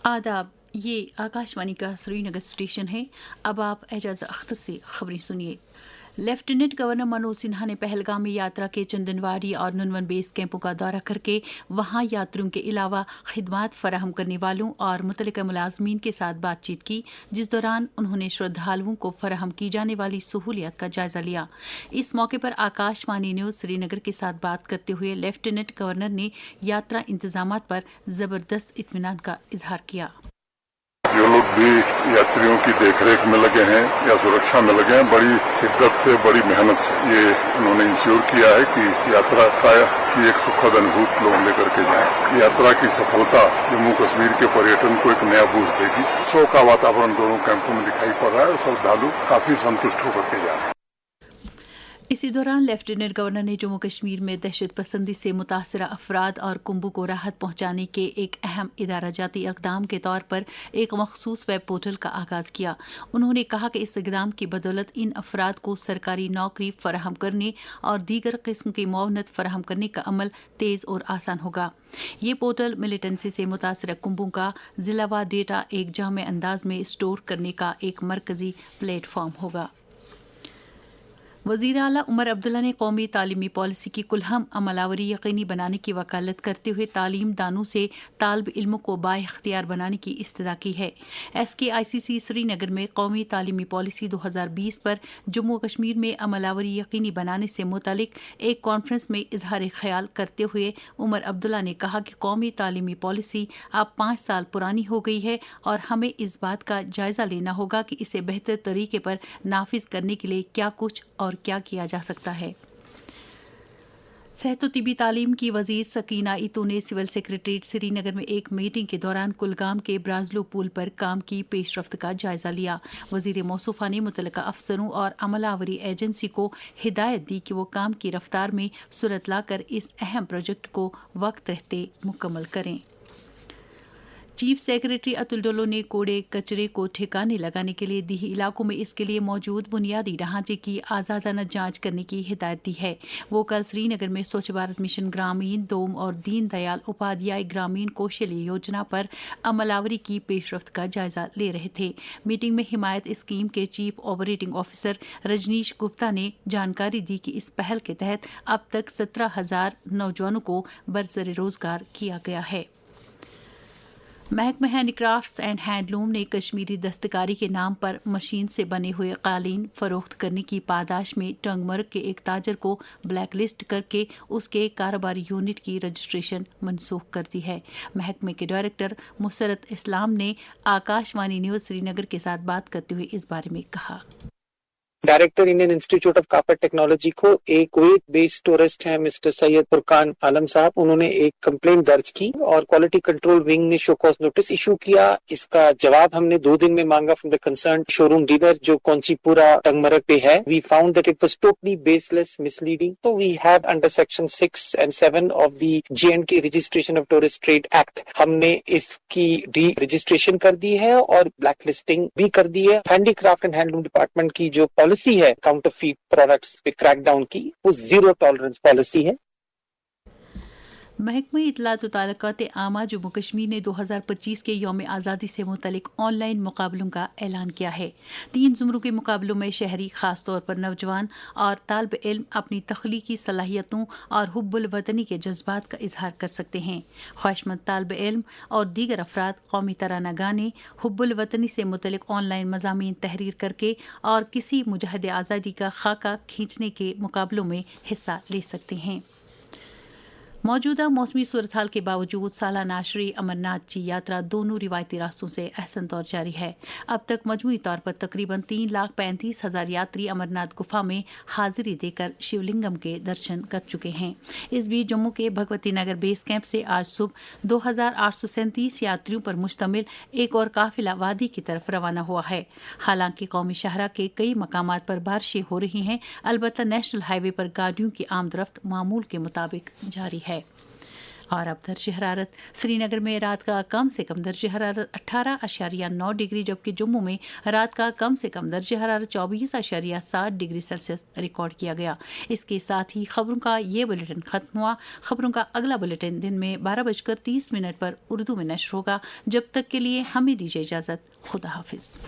आदाब, ये आकाशवाणी का श्रीनगर स्टेशन है। अब आप एजाज अख्तर से खबरें सुनिए। लेफ्टिनेंट गवर्नर मनोज सिन्हा ने पहलगामी यात्रा के चंदनवाड़ी और नुनवन बेस कैंपों का दौरा करके वहां यात्रियों के अलावा खिदमात फराहम करने वालों और मुतल्लिका मुलाजमीन के साथ बातचीत की, जिस दौरान उन्होंने श्रद्धालुओं को फराहम की जाने वाली सहूलियत का जायजा लिया। इस मौके पर आकाशवाणी न्यूज श्रीनगर के साथ बात करते हुए लेफ्टिनेंट गवर्नर ने यात्रा इंतजामात पर जबरदस्त इत्मीनान का इजहार किया। जो लोग भी यात्रियों की देखरेख में लगे हैं या सुरक्षा में लगे हैं, बड़ी शिद्दत से, बड़ी मेहनत से ये उन्होंने इंश्योर किया है कि यात्रा की एक सुखद अनुभूति लोग लेकर के जाएं। यात्रा की सफलता जम्मू कश्मीर के पर्यटन को एक नया बूस्ट देगी। उत्सव का वातावरण दोनों कैंपों में दिखाई पड़ रहा है और श्रद्धालु काफी संतुष्ट होकर के जा रहे हैं। इसी दौरान लेफ्टिनेंट गवर्नर ने जम्मू कश्मीर में दहशत पसंदी से मुतासरा अफराद और कुंभों को राहत पहुंचाने के एक अहम इदारा जाती इकदाम के तौर पर एक मखसूस वेब पोर्टल का आगाज किया। उन्होंने कहा कि इस इकदाम की बदौलत इन अफराद को सरकारी नौकरी फराहम करने और दीगर किस्म की मुआवनत फराहम करने का अमल तेज और आसान होगा। ये पोर्टल मिलिटेंसी से मुतासरा कुंभों का जिलावार डेटा एक जामे अंदाज में स्टोर करने का एक मरकजी प्लेटफॉर्म होगा। वज़ीर आला उमर अब्दुल्ला ने कौमी तालीमी पॉलिसी की कुल्हम अमलावरी यकीनी बनाने की वकालत करते हुए तालीम दानों से तालिब इल्मों को बाइख्तियार बनाने की इस्तदा की है। SKICC श्रीनगर में कौमी तालीमी पॉलिसी 2020 पर जम्मू कश्मीर में अमलावरी यकीनी बनाने से मुतालिक एक कॉन्फ्रेंस में इजहार ख्याल करते हुए उमर अब्दुल्ला ने कहा कि कौमी तालीमी पॉलिसी अब 5 साल पुरानी हो गई है और हमें इस बात का जायजा लेना होगा कि इसे बेहतर तरीके पर नाफिज करने के लिए क्या कुछ और क्या किया जा सकता है। सेहत तिबी तालीम की वजीर सकीना इतू ने सिविल सेक्रेटरीट श्रीनगर में एक मीटिंग के दौरान कुलगाम के ब्राजलो पुल पर काम की पेशरफ्त का जायजा लिया। वजीर मौसूफा ने मुतल्लिका अफसरों और अमलावरी एजेंसी को हिदायत दी कि वो काम की रफ्तार में सूरत लाकर इस अहम प्रोजेक्ट को वक्त रहते मुकम्मल करें। चीफ सेक्रेटरी अतुल डोलो ने कूड़े कचरे को ठिकाने लगाने के लिए दीही इलाकों में इसके लिए मौजूद बुनियादी ढांचे की आज़ादाना जांच करने की हिदायत दी है। वो कल श्रीनगर में स्वच्छ भारत मिशन ग्रामीण दोम और दीन दयाल उपाध्याय ग्रामीण कौशल्य योजना पर अमलावरी की पेशरफ्त का जायजा ले रहे थे। मीटिंग में हिमायत स्कीम के chief operating officer Rajneesh Gupta ने जानकारी दी कि इस पहल के तहत अब तक 17,000 नौजवानों को बरसर रोजगार किया गया है। महकमा हैंडीक्राफ्ट्स एंड हैंडलूम ने कश्मीरी दस्तकारी के नाम पर मशीन से बने हुए कालीन फरोख्त करने की पादाश में टंगमर्ग के एक ताजर को ब्लैक लिस्ट करके उसके कारोबारी यूनिट की रजिस्ट्रेशन मनसूख कर दी है। महकमे के डायरेक्टर मुसरत इस्लाम ने आकाशवाणी न्यूज श्रीनगर के साथ बात करते हुए इस बारे में कहा। Director Indian institute of carpet technology को एक कुवैत बेस्ड टूरिस्ट है मिस्टर सैयद फुरकान आलम साहब, उन्होंने एक कंप्लेंट दर्ज की और क्वालिटी कंट्रोल विंग ने शो कॉज नोटिस इशू किया। इसका जवाब हमने 2 दिन में मांगा from the concern showroom dealer जो कौंचीपुरा टंगमरग पे है। We found that it was totally baseless misleading. तो we have under section 6 and 7 of the J&K registration of tourist trade act हमने इसकी डी रजिस्ट्रेशन कर दी है और ब्लैक लिस्टिंग भी कर दी है। हैंडीक्राफ्ट एंड हैंडलूम डिपार्टमेंट की जो पॉलिसी है काउंटरफीट प्रोडक्ट्स पे क्रैकडाउन की, वो 0 टॉलरेंस पॉलिसी है। महकमा इत्तलात व ताल्लुकात आमा जम्मू कश्मीर ने 2025 के यौम आज़ादी से मुतल्लिक ऑनलाइन मुकाबलों का ऐलान किया है। 3 ज़ुमरों के मुकाबलों में शहरी खास तौर पर नौजवान और तालिब इल्म अपनी तख्लीकी सलाहियतों और हुब्बुल वतनी के जज्बात का इजहार कर सकते हैं। ख्वाहिशमंद तालिब इल्म और दीगर अफराद कौमी तराना गाने, हुब्बुल वतनी से मुतल्लिक ऑनलाइन मज़ामीन तहरीर करके और किसी मुजाहिद आज़ादी का खाका खींचने के मुकाबलों में हिस्सा ले सकते हैं। मौजूदा मौसमी सूरत हाल के बावजूद सालाना श्री अमरनाथ जी यात्रा दोनों रिवायती रास्तों से अहसन तौर जारी है। अब तक मजमूई तौर पर तकरीबन 3,35,000 यात्री अमरनाथ गुफा में हाजिरी देकर शिवलिंगम के दर्शन कर चुके हैं। इस बीच जम्मू के भगवती नगर बेस कैंप से आज सुबह 2,837 यात्रियों पर मुश्तमिल एक और काफिला वादी की तरफ रवाना हुआ है। हालांकि कौमी शाहरा के कई मकामात पर बारिशें हो रही हैं, अलबत्ता नेशनल हाईवे पर गाड़ियों की आमदरफ्त मामूल के मुताबिक जारी है। और अब दर्ज हरारत श्री नगर में रात का कम से कम दर्ज हरारत 18.9 डिग्री, जबकि जम्मू में रात का कम से कम दर्ज हरारत 24.7 डिग्री सेल्सियस रिकॉर्ड किया गया। इसके साथ ही खबरों का ये बुलेटिन खत्म हुआ। खबरों का अगला बुलेटिन दिन में 12:30 पर उर्दू में नश्र होगा। जब तक के लिए हमें दीजिए इजाजत। खुदा हाफिज।